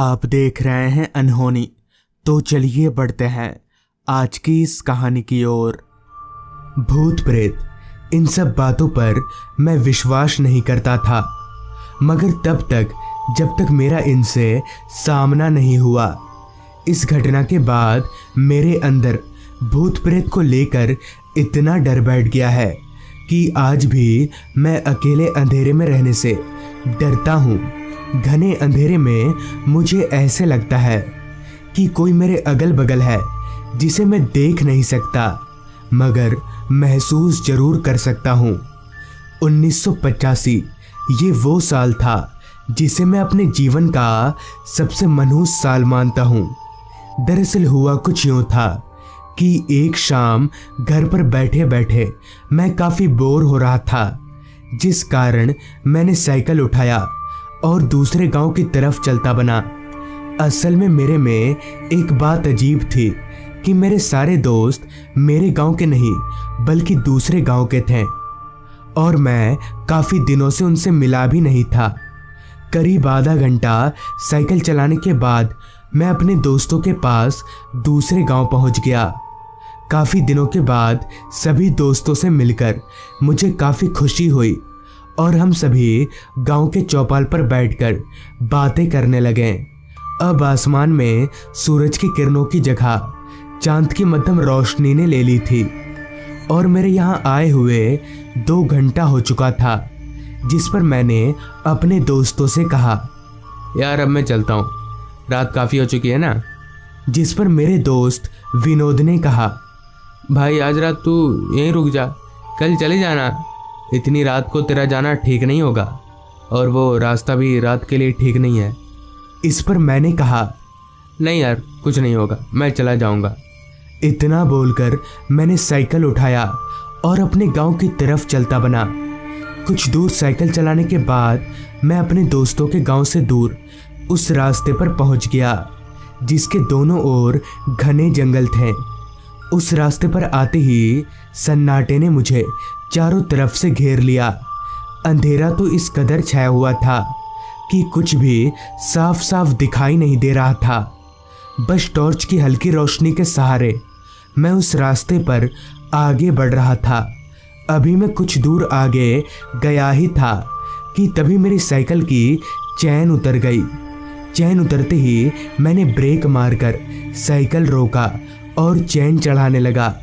आप देख रहे हैं अनहोनी। तो चलिए बढ़ते हैं आज की इस कहानी की ओर। भूत प्रेत इन सब बातों पर मैं विश्वास नहीं करता था, मगर तब तक जब तक मेरा इनसे सामना नहीं हुआ। इस घटना के बाद मेरे अंदर भूत प्रेत को लेकर इतना डर बैठ गया है कि आज भी मैं अकेले अंधेरे में रहने से डरता हूँ। घने अंधेरे में मुझे ऐसे लगता है कि कोई मेरे अगल बगल है जिसे मैं देख नहीं सकता, मगर महसूस जरूर कर सकता हूँ। 1985 ये वो साल था जिसे मैं अपने जीवन का सबसे मनहूस साल मानता हूँ। दरअसल हुआ कुछ यूँ था कि एक शाम घर पर बैठे बैठे मैं काफ़ी बोर हो रहा था, जिस कारण मैंने साइकिल उठाया और दूसरे गांव की तरफ चलता बना। असल में मेरे में एक बात अजीब थी कि मेरे सारे दोस्त मेरे गांव के नहीं बल्कि दूसरे गांव के थे और मैं काफ़ी दिनों से उनसे मिला भी नहीं था। करीब आधा घंटा साइकिल चलाने के बाद मैं अपने दोस्तों के पास दूसरे गांव पहुंच गया। काफ़ी दिनों के बाद सभी दोस्तों से मिलकर मुझे काफ़ी खुशी हुई और हम सभी गांव के चौपाल पर बैठकर बातें करने लगे। अब आसमान में सूरज की किरणों की जगह चांद की मध्यम रोशनी ने ले ली थी और मेरे यहाँ आए हुए 2 घंटा हो चुका था, जिस पर मैंने अपने दोस्तों से कहा, यार अब मैं चलता हूँ, रात काफ़ी हो चुकी है ना। जिस पर मेरे दोस्त विनोद ने कहा, भाई आज रात तू यहीं रुक जा, कल चले जाना। इतनी रात को तेरा जाना ठीक नहीं होगा और वो रास्ता भी रात के लिए ठीक नहीं है। इस पर मैंने कहा, नहीं यार कुछ नहीं होगा, मैं चला जाऊंगा। इतना बोलकर मैंने साइकिल उठाया और अपने गांव की तरफ चलता बना। कुछ दूर साइकिल चलाने के बाद मैं अपने दोस्तों के गांव से दूर उस रास्ते पर पहुंच गया जिसके दोनों ओर घने जंगल थे। उस रास्ते पर आते ही सन्नाटे ने मुझे चारों तरफ से घेर लिया। अंधेरा तो इस कदर छाया हुआ था कि कुछ भी साफ साफ दिखाई नहीं दे रहा था। बस टॉर्च की हल्की रोशनी के सहारे मैं उस रास्ते पर आगे बढ़ रहा था। अभी मैं कुछ दूर आगे गया ही था कि तभी मेरी साइकिल की चैन उतर गई। चैन उतरते ही मैंने ब्रेक मारकर साइकिल रोका और चैन चढ़ाने लगा,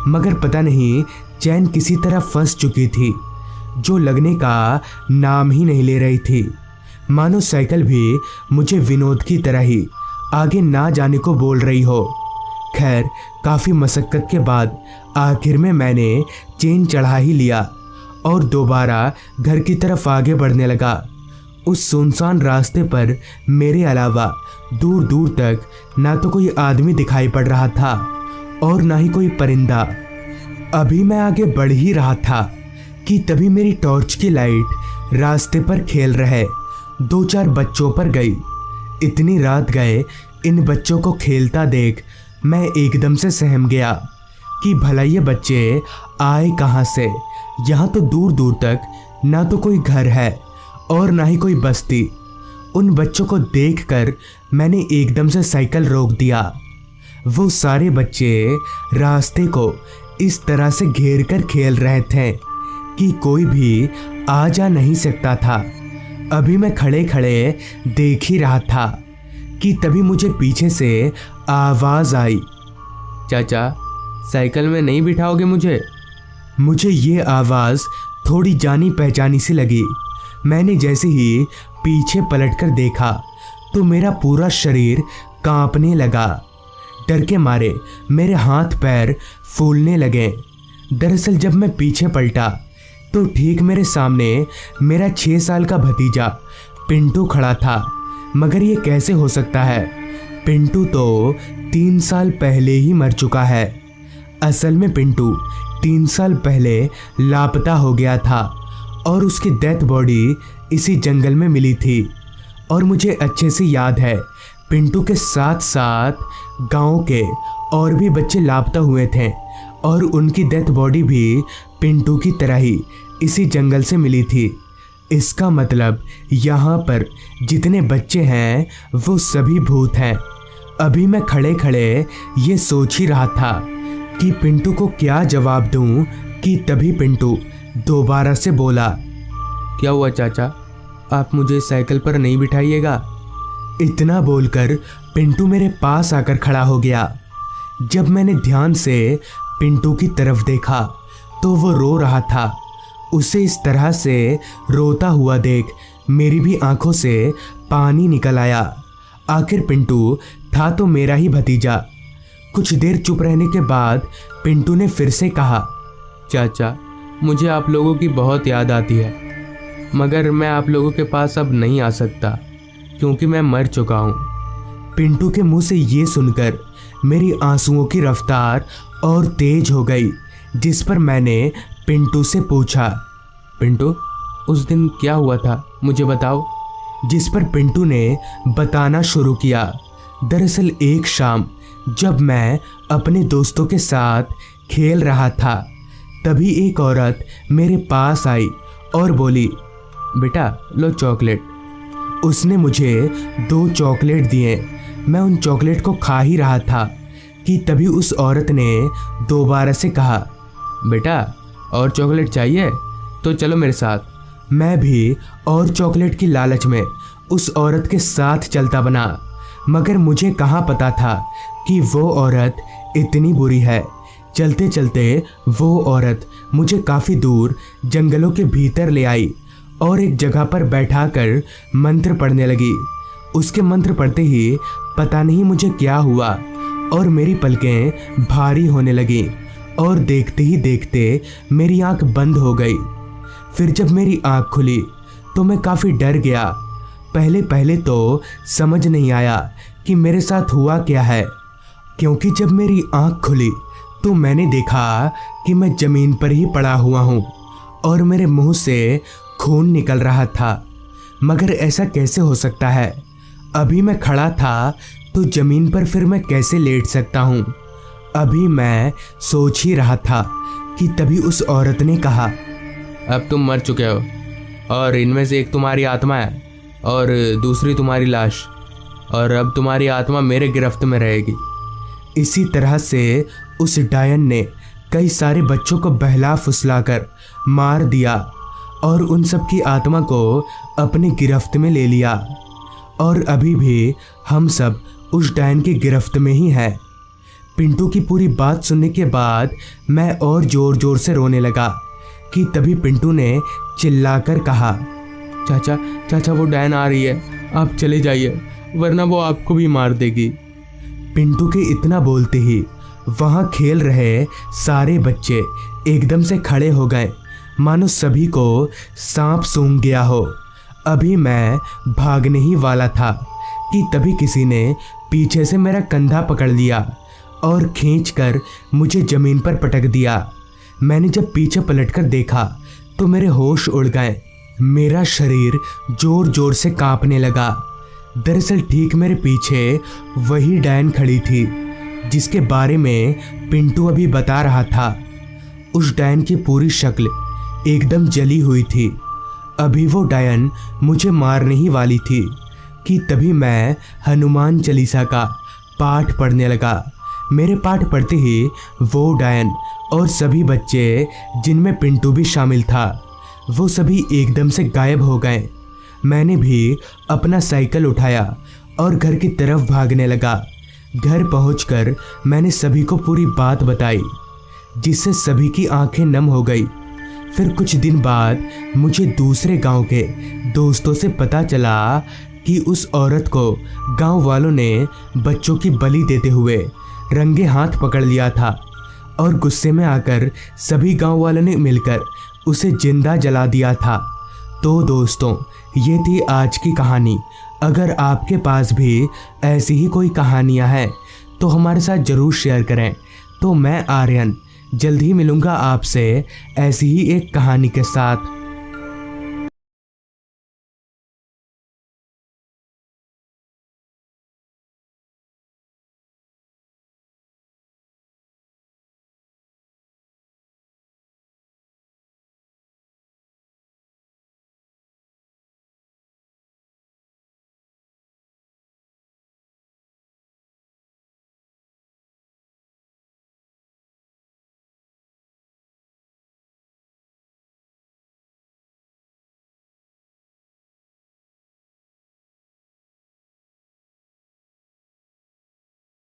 मगर पता नहीं चैन किसी तरह फंस चुकी थी, जो लगने का नाम ही नहीं ले रही थी। मानो साइकिल भी मुझे विनोद की तरह ही आगे ना जाने को बोल रही हो। खैर काफ़ी मशक्क़त के बाद आखिर में मैंने चेन चढ़ा ही लिया और दोबारा घर की तरफ आगे बढ़ने लगा। उस सुनसान रास्ते पर मेरे अलावा दूर दूर तक ना तो कोई आदमी दिखाई पड़ रहा था और ना ही कोई परिंदा। अभी मैं आगे बढ़ ही रहा था कि तभी मेरी टॉर्च की लाइट रास्ते पर खेल रहे 2-4 बच्चों पर गई। इतनी रात गए इन बच्चों को खेलता देख मैं एकदम से सहम गया कि भला ये बच्चे आए कहाँ से। यहाँ तो दूर दूर तक ना तो कोई घर है और ना ही कोई बस्ती। उन बच्चों को देखकर मैंने एकदम से साइकिल रोक दिया। वो सारे बच्चे रास्ते को इस तरह से घेर कर खेल रहे थे कि कोई भी आ जा नहीं सकता था। अभी मैं खड़े खड़े देख ही रहा था कि तभी मुझे पीछे से आवाज़ आई, चाचा साइकिल में नहीं बिठाओगे मुझे। मुझे ये आवाज़ थोड़ी जानी पहचानी सी लगी। मैंने जैसे ही पीछे पलटकर देखा तो मेरा पूरा शरीर कांपने लगा। डर के मारे मेरे हाथ पैर फूलने लगे। दरअसल जब मैं पीछे पलटा तो ठीक मेरे सामने मेरा 6 साल का भतीजा पिंटू खड़ा था। मगर ये कैसे हो सकता है? पिंटू तो 3 साल पहले ही मर चुका है। असल में पिंटू 3 साल पहले लापता हो गया था और उसकी डेथ बॉडी इसी जंगल में मिली थी। और मुझे अच्छे से याद है पिंटू के साथ साथ गांव के और भी बच्चे लापता हुए थे और उनकी डेथ बॉडी भी पिंटू की तरह ही इसी जंगल से मिली थी। इसका मतलब यहाँ पर जितने बच्चे हैं वो सभी भूत हैं। अभी मैं खड़े खड़े ये सोच ही रहा था कि पिंटू को क्या जवाब दूं कि तभी पिंटू दोबारा से बोला, क्या हुआ चाचा, आप मुझे साइकिल पर नहीं बिठाइएगा? इतना बोलकर पिंटू मेरे पास आकर खड़ा हो गया। जब मैंने ध्यान से पिंटू की तरफ देखा तो वो रो रहा था। उसे इस तरह से रोता हुआ देख मेरी भी आंखों से पानी निकल आया। आखिर पिंटू था तो मेरा ही भतीजा। कुछ देर चुप रहने के बाद पिंटू ने फिर से कहा, चाचा मुझे आप लोगों की बहुत याद आती है, मगर मैं आप लोगों के पास अब नहीं आ सकता क्योंकि मैं मर चुका हूँ। पिंटू के मुंह से ये सुनकर मेरी आंसुओं की रफ्तार और तेज हो गई, जिस पर मैंने पिंटू से पूछा, पिंटू उस दिन क्या हुआ था, मुझे बताओ। जिस पर पिंटू ने बताना शुरू किया। दरअसल एक शाम जब मैं अपने दोस्तों के साथ खेल रहा था, तभी एक औरत मेरे पास आई और बोली, बेटा लो चॉकलेट। उसने मुझे 2 चॉकलेट दिए। मैं उन चॉकलेट को खा ही रहा था कि तभी उस औरत ने दोबारा से कहा, बेटा और चॉकलेट चाहिए तो चलो मेरे साथ। मैं भी और चॉकलेट की लालच में उस औरत के साथ चलता बना, मगर मुझे कहाँ पता था कि वो औरत इतनी बुरी है। चलते चलते वो औरत मुझे काफ़ी दूर जंगलों के भीतर ले आई और एक जगह पर बैठाकर मंत्र पढ़ने लगी। उसके मंत्र पढ़ते ही पता नहीं मुझे क्या हुआ और मेरी पलकें भारी होने लगीं और देखते ही देखते मेरी आंख बंद हो गई। फिर जब मेरी आंख खुली तो मैं काफ़ी डर गया। पहले पहले तो समझ नहीं आया कि मेरे साथ हुआ क्या है, क्योंकि जब मेरी आंख खुली तो मैंने देखा कि मैं ज़मीन पर ही पड़ा हुआ हूँ और मेरे मुंह से खून निकल रहा था। मगर ऐसा कैसे हो सकता है? अभी मैं खड़ा था तो ज़मीन पर फिर मैं कैसे लेट सकता हूँ? अभी मैं सोच ही रहा था कि तभी उस औरत ने कहा, अब तुम मर चुके हो और इनमें से एक तुम्हारी आत्मा है और दूसरी तुम्हारी लाश, और अब तुम्हारी आत्मा मेरे गिरफ्त में रहेगी। इसी तरह से उस डायन ने कई सारे बच्चों को बहला फुसलाकर मार दिया और उन सब की आत्मा को अपनी गिरफ्त में ले लिया। और अभी भी हम सब उस डायन की गिरफ्त में ही हैं। पिंटू की पूरी बात सुनने के बाद मैं और ज़ोर ज़ोर से रोने लगा कि तभी पिंटू ने चिल्लाकर कहा, चाचा चाचा वो डायन आ रही है, आप चले जाइए वरना वो आपको भी मार देगी। पिंटू के इतना बोलते ही वहाँ खेल रहे सारे बच्चे एकदम से खड़े हो गए, मानो सभी को सांप सूंघ गया हो। अभी मैं भागने ही वाला था कि तभी किसी ने पीछे से मेरा कंधा पकड़ लिया और खींचकर मुझे ज़मीन पर पटक दिया। मैंने जब पीछे पलटकर देखा तो मेरे होश उड़ गए। मेरा शरीर जोर जोर से कांपने लगा। दरअसल ठीक मेरे पीछे वही डायन खड़ी थी जिसके बारे में पिंटू अभी बता रहा था। उस डायन की पूरी शक्ल एकदम जली हुई थी। अभी वो डायन मुझे मारने ही वाली थी कि तभी मैं हनुमान चालीसा का पाठ पढ़ने लगा। मेरे पाठ पढ़ते ही वो डायन और सभी बच्चे, जिनमें पिंटू भी शामिल था, वो सभी एकदम से गायब हो गए। मैंने भी अपना साइकिल उठाया और घर की तरफ भागने लगा। घर पहुंचकर मैंने सभी को पूरी बात बताई, जिससे सभी की आंखें नम हो गई। फिर कुछ दिन बाद मुझे दूसरे गांव के दोस्तों से पता चला कि उस औरत को गांव वालों ने बच्चों की बलि देते हुए रंगे हाथ पकड़ लिया था और गुस्से में आकर सभी गांव वालों ने मिलकर उसे जिंदा जला दिया था। तो दोस्तों, ये थी आज की कहानी। अगर आपके पास भी ऐसी ही कोई कहानियां हैं तो हमारे साथ ज़रूर शेयर करें। तो मैं आर्यन जल्द ही मिलूँगा आपसे ऐसी ही एक कहानी के साथ।